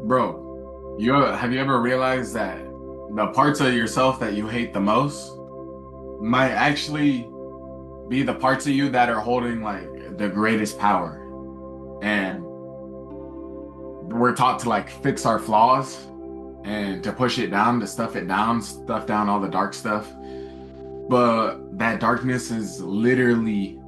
Bro, have you ever realized that the parts of yourself that you hate the most might actually be the parts of you that are holding like the greatest power? And we're taught to like fix our flaws and to push it down, to stuff down all the dark stuff. But that darkness is literally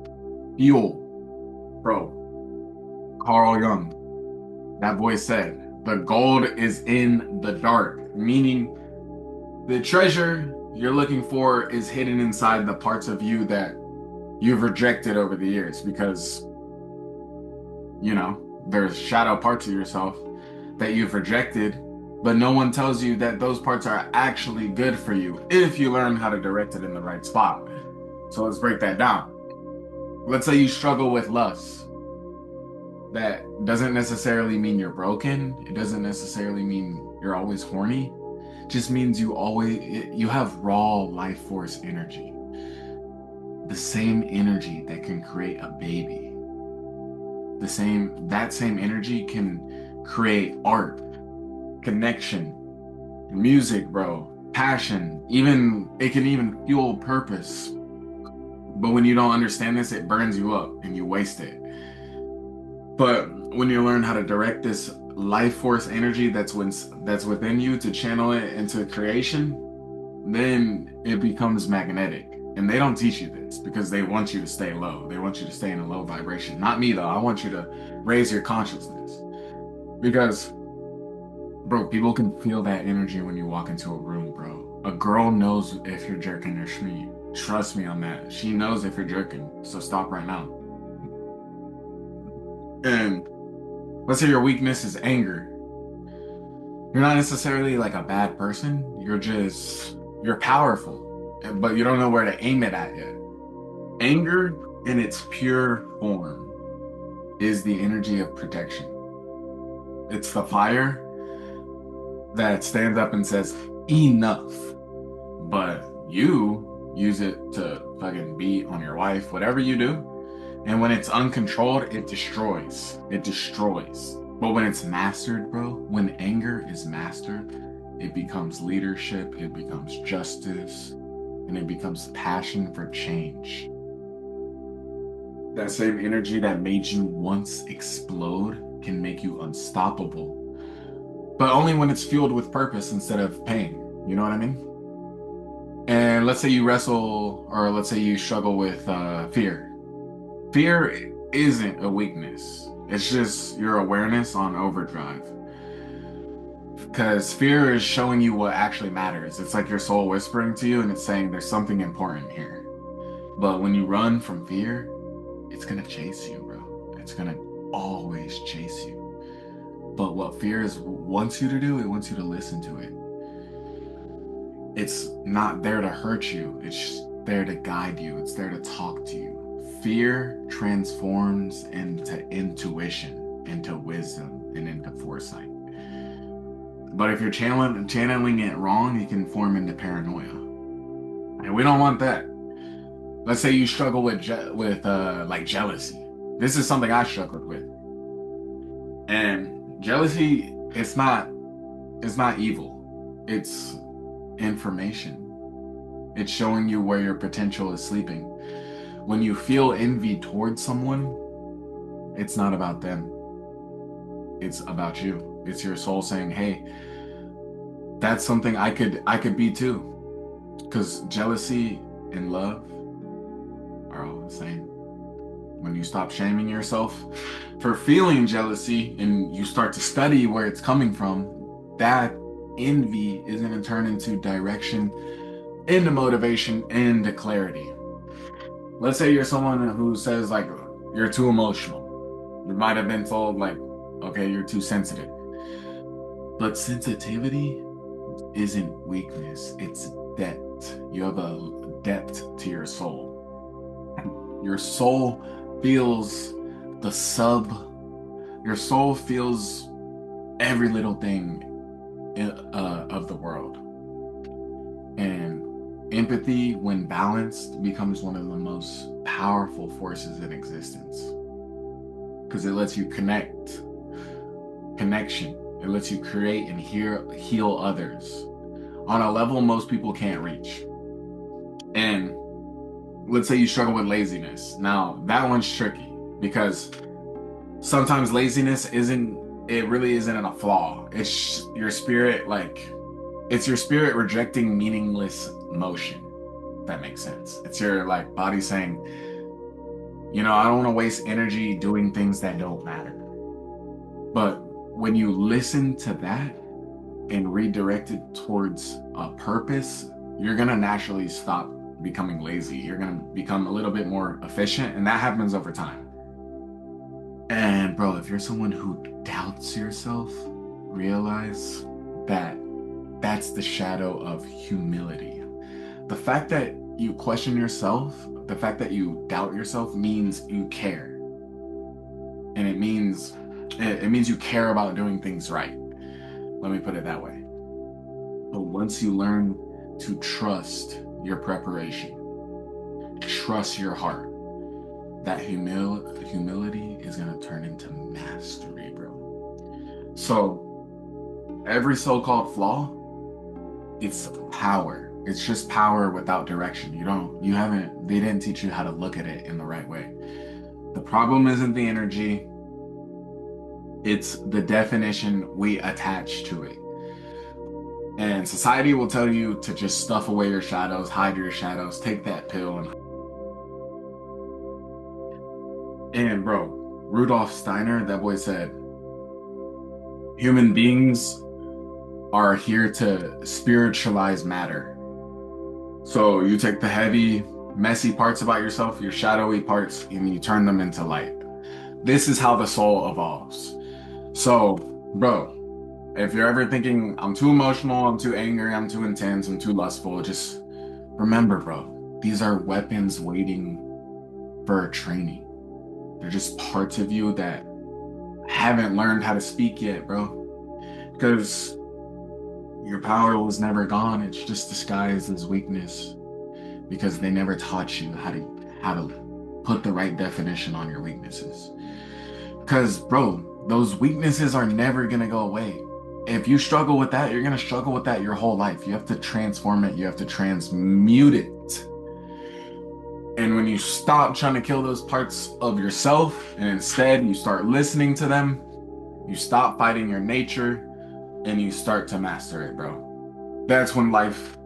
fuel, bro. Carl Jung, that voice said, the gold is in the dark, meaning the treasure you're looking for is hidden inside the parts of you that you've rejected over the years because, there's shadow parts of yourself that you've rejected, but no one tells you that those parts are actually good for you if you learn how to direct it in the right spot. So let's break that down. Let's say you struggle with lust. That doesn't necessarily mean you're broken. It doesn't necessarily mean you're always horny. It just means you have raw life force energy. The same energy that can create a baby. That same energy can create art, connection, music, bro, passion, even it can even fuel purpose. But when you don't understand this, it burns you up and you waste it. But when you learn how to direct this life force energy that's within you to channel it into creation, then it becomes magnetic. And they don't teach you this because they want you to stay low. They want you to stay in a low vibration. Not me though. I want you to raise your consciousness. Because, bro, people can feel that energy when you walk into a room, bro. A girl knows if you're jerking or shmee. Trust me on that. She knows if you're jerking. So stop right now. And let's say your weakness is anger. You're not necessarily like a bad person. You're powerful, but you don't know where to aim it at yet. Anger in its pure form is the energy of protection. It's the fire that stands up and says, enough. But you use it to fucking beat on your wife, whatever you do. And when it's uncontrolled, it destroys. It destroys. But when it's mastered, bro, when anger is mastered, it becomes leadership, it becomes justice, and it becomes passion for change. That same energy that made you once explode can make you unstoppable, but only when it's fueled with purpose instead of pain. You know what I mean? And let's say you wrestle, or let's say you struggle with fear. Fear isn't a weakness. It's just your awareness on overdrive. Because fear is showing you what actually matters. It's like your soul whispering to you and it's saying there's something important here. But when you run from fear, it's gonna chase you, bro. It's gonna always chase you. But what wants you to do, it wants you to listen to it. It's not there to hurt you. It's there to guide you. It's there to talk to you. Fear transforms into intuition, into wisdom, and into foresight. But if you're channeling it wrong, it can form into paranoia. And we don't want that. Let's say you struggle with like jealousy. This is something I struggled with. And jealousy, it's not evil. It's information. It's showing you where your potential is sleeping. When you feel envy towards someone, it's not about them. It's about you. It's your soul saying, "Hey, that's something I could be too." Because jealousy and love are all the same. When you stop shaming yourself for feeling jealousy and you start to study where it's coming from, that envy is going to turn into direction, into motivation, into clarity. Let's say you're someone who says like you're too emotional. You might have been told like, okay, you're too sensitive. But sensitivity isn't weakness, it's depth. You have a depth to your soul. Your soul feels the sub, your soul feels every little thing of the world. And empathy, when balanced, becomes one of the most powerful forces in existence because it lets you connection. It lets you create and heal others on a level most people can't reach. And let's say you struggle with laziness. Now, that one's tricky because sometimes laziness it really isn't a flaw. It's your spirit, like, it's your spirit rejecting meaningless motion. If that makes sense. It's your like body saying, I don't want to waste energy doing things that don't matter. But when you listen to that and redirect it towards a purpose, you're gonna naturally stop becoming lazy. You're gonna become a little bit more efficient, and that happens over time. And bro, if you're someone who doubts yourself, realize that that's the shadow of humility. The fact that you question yourself, the fact that you doubt yourself means you care. And it means you care about doing things right. Let me put it that way. But once you learn to trust your preparation, trust your heart, that humility is going to turn into mastery, bro. So every so-called flaw, it's power. It's just power without direction. They didn't teach you how to look at it in the right way. The problem isn't the energy, it's the definition we attach to it. And society will tell you to just stuff away your shadows, hide your shadows, take that pill. And bro, Rudolf Steiner, that boy said, human beings are here to spiritualize matter. So you take the heavy, messy parts about yourself, your shadowy parts, and you turn them into light. This is how the soul evolves. So, bro, if you're ever thinking, I'm too emotional, I'm too angry, I'm too intense, I'm too lustful, just remember, bro, these are weapons waiting for a training. They're just parts of you that haven't learned how to speak yet, bro. Because your power was never gone. It's just disguised as weakness because they never taught you how to put the right definition on your weaknesses. Because, bro, those weaknesses are never gonna go away. If you struggle with that, you're gonna struggle with that your whole life. You have to transform it. You have to transmute it. And when you stop trying to kill those parts of yourself and instead you start listening to them, you stop fighting your nature and you start to master it, bro. That's when life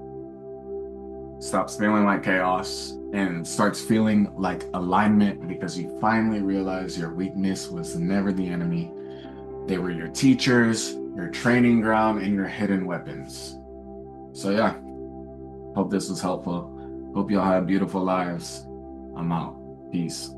stops feeling like chaos and starts feeling like alignment, because you finally realize your weakness was never the enemy. They were your teachers, your training ground, and your hidden weapons. So yeah, hope this was helpful. Hope y'all have beautiful lives. I'm out. Peace.